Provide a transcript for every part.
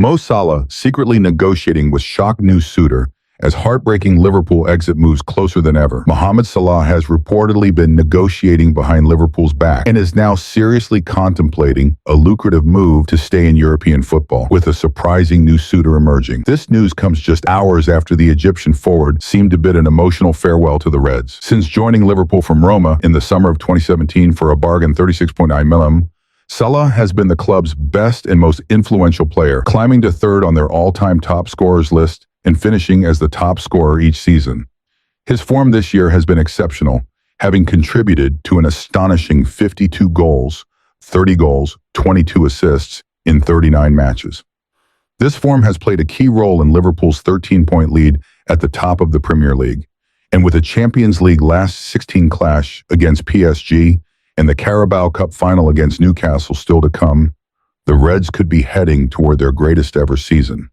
Mo Salah secretly negotiating with shock new suitor as heartbreaking Liverpool exit moves closer than ever. Mohamed Salah has reportedly been negotiating behind Liverpool's back and is now seriously contemplating a lucrative move to stay in European football, with a surprising new suitor emerging. This news comes just hours after the Egyptian forward seemed to bid an emotional farewell to the Reds. Since joining Liverpool from Roma in the summer of 2017 for a bargain $36.9 million, Salah has been the club's best and most influential player, climbing to third on their all-time top scorers list and finishing as the top scorer each season. His form this year has been exceptional, having contributed to an astonishing 52 goals, 30 goals, 22 assists in 39 matches. This form has played a key role in Liverpool's 13-point lead at the top of the Premier League, and with a Champions League last 16 clash against PSG and the Carabao Cup final against Newcastle still to come, the Reds could be heading toward their greatest ever season.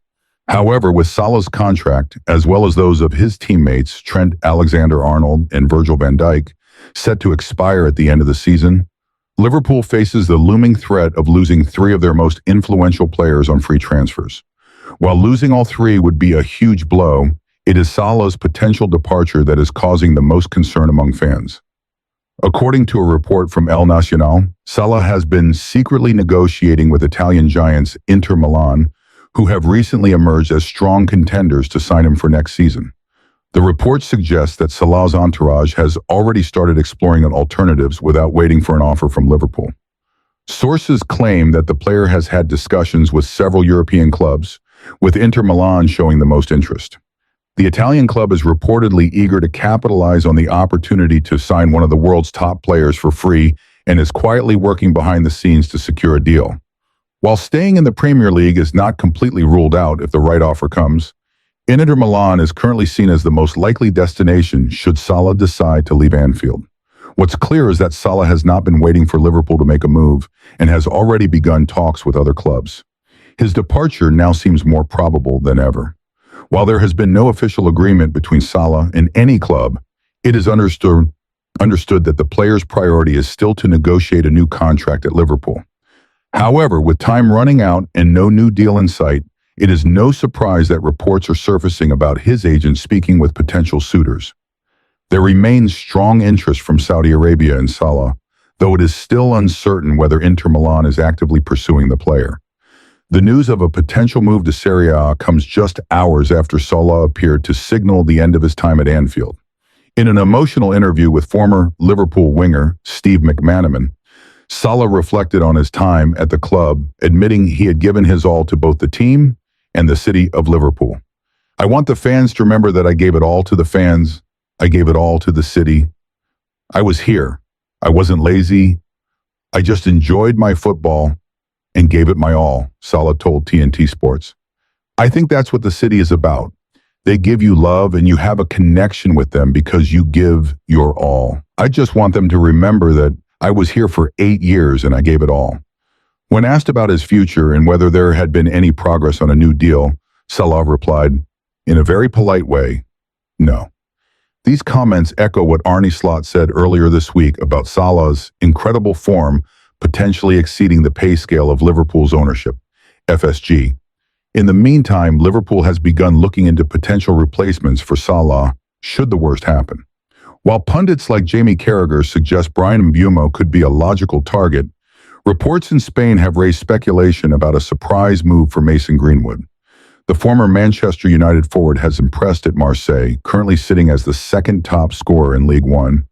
However, with Salah's contract, as well as those of his teammates Trent Alexander-Arnold and Virgil van Dijk, set to expire at the end of the season, Liverpool faces the looming threat of losing three of their most influential players on free transfers. While losing all three would be a huge blow, it is Salah's potential departure that is causing the most concern among fans. According to a report from El Nacional, Salah has been secretly negotiating with Italian giants Inter Milan, who have recently emerged as strong contenders to sign him for next season. The report suggests that Salah's entourage has already started exploring alternatives without waiting for an offer from Liverpool. Sources claim that the player has had discussions with several European clubs, with Inter Milan showing the most interest. The Italian club is reportedly eager to capitalize on the opportunity to sign one of the world's top players for free and is quietly working behind the scenes to secure a deal. While staying in the Premier League is not completely ruled out if the right offer comes, Inter Milan is currently seen as the most likely destination should Salah decide to leave Anfield. What's clear is that Salah has not been waiting for Liverpool to make a move and has already begun talks with other clubs. His departure now seems more probable than ever. While there has been no official agreement between Salah and any club, it is understood that the player's priority is still to negotiate a new contract at Liverpool. However, with time running out and no new deal in sight, it is no surprise that reports are surfacing about his agent speaking with potential suitors. There remains strong interest from Saudi Arabia in Salah, though it is still uncertain whether Inter Milan is actively pursuing the player. The news of a potential move to Serie A comes just hours after Salah appeared to signal the end of his time at Anfield. In an emotional interview with former Liverpool winger Steve McManaman, Salah reflected on his time at the club, admitting he had given his all to both the team and the city of Liverpool. "I want the fans to remember that I gave it all to the fans. I gave it all to the city. I was here. I wasn't lazy. I just enjoyed my football and gave it my all," Salah told TNT Sports. "I think that's what the city is about. They give you love and you have a connection with them because you give your all. I just want them to remember that I was here for 8 years and I gave it all." When asked about his future and whether there had been any progress on a new deal, Salah replied, in a very polite way, "No." These comments echo what Arne Slot said earlier this week about Salah's incredible form potentially exceeding the pay scale of Liverpool's ownership, FSG. In the meantime, Liverpool has begun looking into potential replacements for Salah should the worst happen. While pundits like Jamie Carragher suggest Bryan Mbeumo could be a logical target, reports in Spain have raised speculation about a surprise move for Mason Greenwood. The former Manchester United forward has impressed at Marseille, currently sitting as the second top scorer in League One.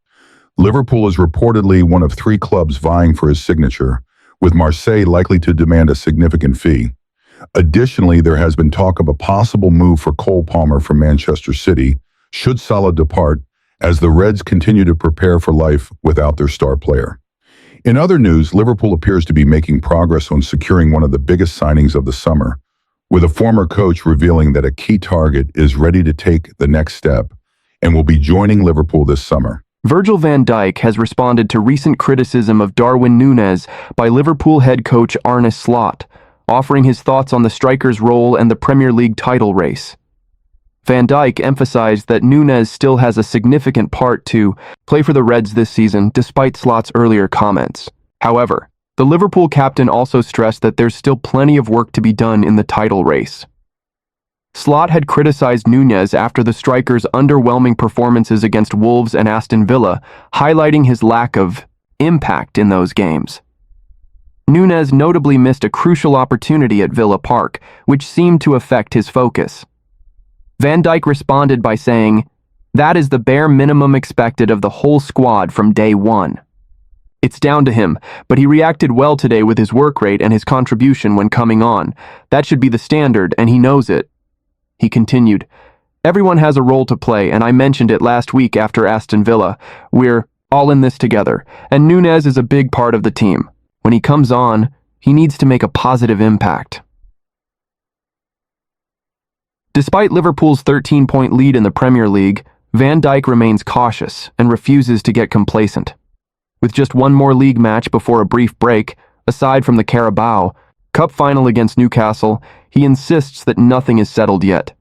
Liverpool is reportedly one of 3 clubs vying for his signature, with Marseille likely to demand a significant fee. Additionally, there has been talk of a possible move for Cole Palmer from Manchester City, should Salah depart, as the Reds continue to prepare for life without their star player. In other news, Liverpool appears to be making progress on securing one of the biggest signings of the summer, with a former coach revealing that a key target is ready to take the next step and will be joining Liverpool this summer. Virgil van Dijk has responded to recent criticism of Darwin Nunez by Liverpool head coach Arne Slot, offering his thoughts on the striker's role and the Premier League title race. Van Dijk emphasized that Nunez still has a significant part to play for the Reds this season, despite Slot's earlier comments. However, The Liverpool captain also stressed that there's still plenty of work to be done in the title race. Slot had criticized Nunez after the striker's underwhelming performances against Wolves and Aston Villa, highlighting his lack of impact in those games. Nunez notably missed a crucial opportunity at Villa Park, which seemed to affect his focus. Van Dijk responded by saying, "That is the bare minimum expected of the whole squad from day one. It's down to him, but he reacted well today with his work rate and his contribution when coming on. That should be the standard, and he knows it." He continued, "Everyone has a role to play, and I mentioned it last week after Aston Villa. We're all in this together, and Nunez is a big part of the team. When he comes on, he needs to make a positive impact." Despite Liverpool's 13-point lead in the Premier League, Van Dijk remains cautious and refuses to get complacent. With just one more league match before a brief break, aside from the Carabao Cup final against Newcastle, he insists that nothing is settled yet.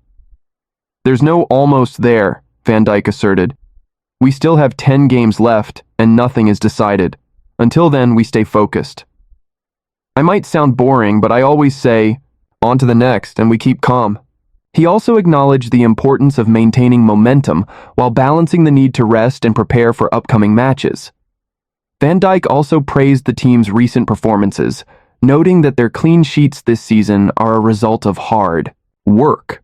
"There's no almost there," Van Dijk asserted. "We still have 10 games left, and nothing is decided. Until then, we stay focused. I might sound boring, but I always say, on to the next, and we keep calm." He also acknowledged the importance of maintaining momentum while balancing the need to rest and prepare for upcoming matches. Van Dijk also praised the team's recent performances, noting that their clean sheets this season are a result of hard work.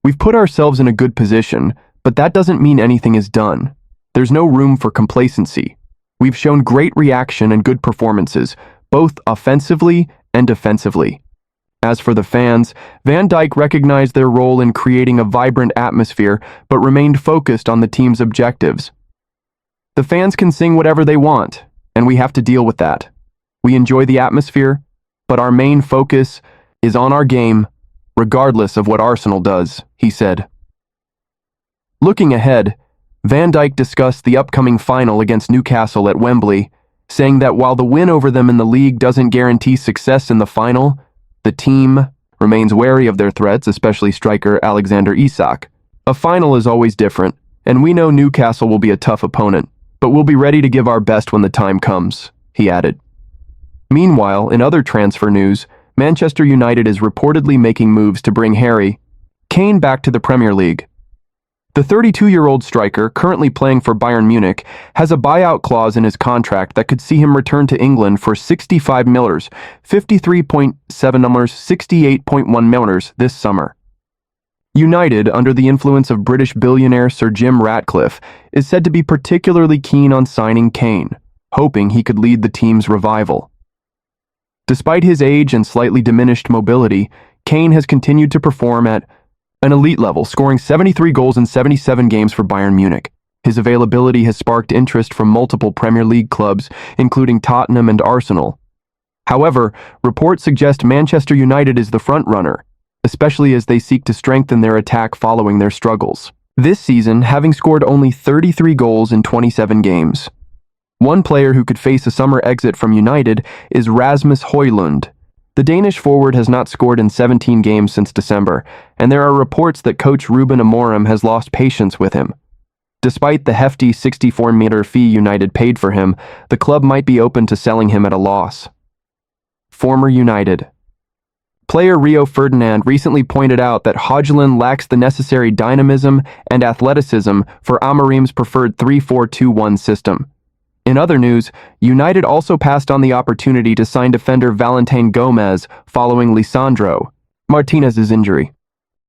"We've put ourselves in a good position, but that doesn't mean anything is done. There's no room for complacency. We've shown great reaction and good performances, both offensively and defensively." As for the fans, Van Dijk recognized their role in creating a vibrant atmosphere, but remained focused on the team's objectives. "The fans can sing whatever they want, and we have to deal with that. We enjoy the atmosphere, but our main focus is on our game, regardless of what Arsenal does," he said. Looking ahead, Van Dijk discussed the upcoming final against Newcastle at Wembley, saying that while the win over them in the league doesn't guarantee success in the final, the team remains wary of their threats, especially striker Alexander Isak. "A final is always different, and we know Newcastle will be a tough opponent, but we'll be ready to give our best when the time comes," he added. Meanwhile, in other transfer news, Manchester United is reportedly making moves to bring Harry Kane back to the Premier League. The 32-year-old striker, currently playing for Bayern Munich, has a buyout clause in his contract that could see him return to England for $65 million, $53.7 million, $68.1 million this summer. United, under the influence of British billionaire Sir Jim Ratcliffe, is said to be particularly keen on signing Kane, hoping he could lead the team's revival. Despite his age and slightly diminished mobility, Kane has continued to perform at an elite level, scoring 73 goals in 77 games for Bayern Munich. His availability has sparked interest from multiple Premier League clubs, including Tottenham and Arsenal. However, reports suggest Manchester United is the front-runner, especially as they seek to strengthen their attack following their struggles. This season, having scored only 33 goals in 27 games. One player who could face a summer exit from United is Rasmus Højlund. The Danish forward has not scored in 17 games since December, and there are reports that coach Ruben Amorim has lost patience with him. Despite the hefty 64-meter fee United paid for him, the club might be open to selling him at a loss. Former United. Player Rio Ferdinand recently pointed out that Højlund lacks the necessary dynamism and athleticism for Amorim's preferred 3-4-2-1 system. In other news, United also passed on the opportunity to sign defender Valentin Gomez following Lisandro Martinez's injury.